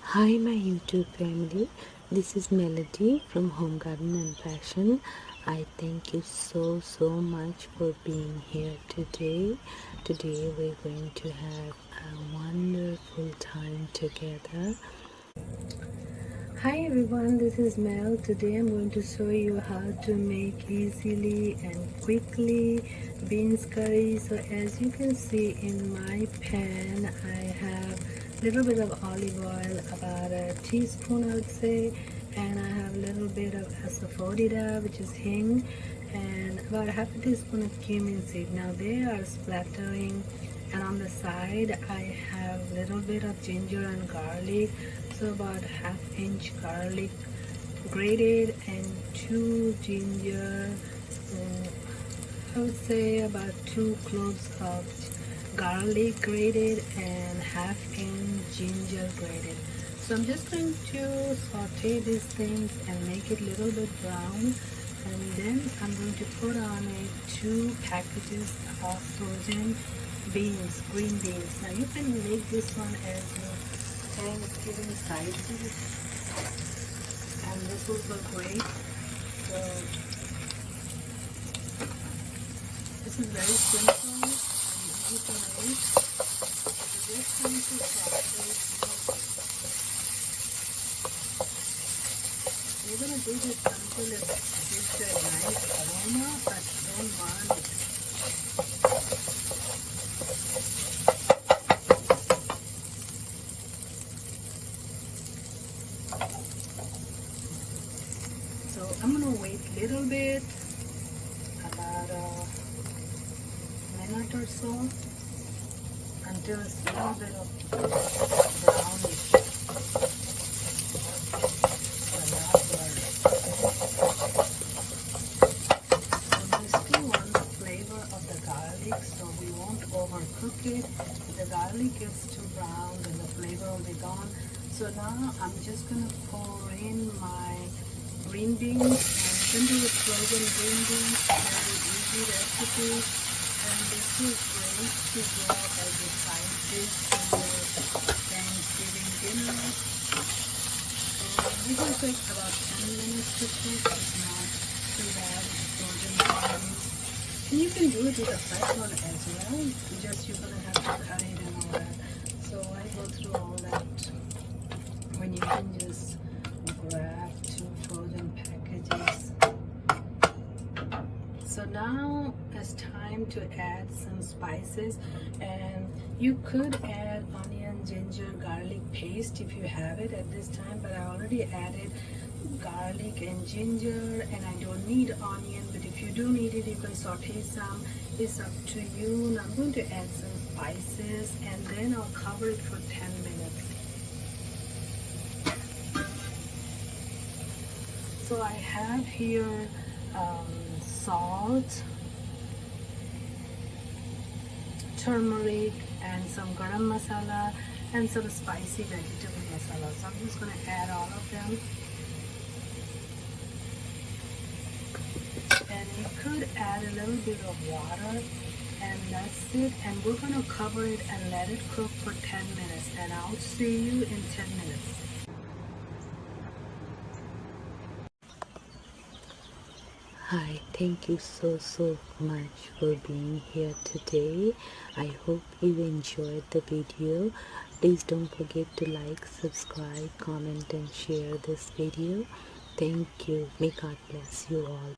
Hi my YouTube family, this is Melody from Home Garden and Fashion. I thank you so much for being here today. Today we're going to have a wonderful time together. Hi everyone, this is Mel. Today I'm going to show you how to make easily and quickly beans curry. So as you can see in my pan, I have a little bit of olive oil, about a teaspoon I would say, and I have a little bit of asafoetida, which is hing, and about half a teaspoon of cumin seed. Now they are splattering, and on the side I have a little bit of ginger and garlic, so about half-inch garlic grated and 2 ginger, I would say about 2 cloves of garlic grated and half-inch ginger grated. So I'm just going to saute these things and make it a little bit brown, and then I'm going to put on 2 packages of frozen beans, green beans. Now you can make this one as your Thanksgiving side dish, and this will look great. So this is very simple and easy to make. So just going to saute. You're going to do this until it gives a nice aroma, but don't burn it. So I'm going to wait a little bit, about a minute or so, until it's a little bit of brownish. But not burnt. So we still want the flavor of the garlic, so we won't overcook it. If the garlic gets too brown, then the flavor will be gone. So now I'm just going to pour in my green beans, and simply with frozen green beans, very easy recipe, and this is great to go as a side dish for your Thanksgiving dinner. So this will take about 10 minutes to cook. It's not too bad with frozen beans. And you can do it with a fresh one as well, just you're going to have to cut it and all that. So I go through all that when you can just grab 2 frozen packages. So now it's time to add some spices, and you could add onion, ginger, garlic paste if you have it at this time, but I already added garlic and ginger, and I don't need onion, but if you do need it, you can saute some. It's up to you. And I'm going to add some spices, and then I'll cover it for 10 minutes. So I have here salt, turmeric, and some garam masala, and some spicy vegetable masala. So I'm just going to add all of them. And you could add a little bit of water, and that's it. And we're going to cover it and let it cook for 10 minutes. And I'll see you in 10 minutes. Hi, thank you so much for being here today. I hope you enjoyed the video. Please don't forget to like, subscribe, comment and share this video. Thank you. May God bless you all.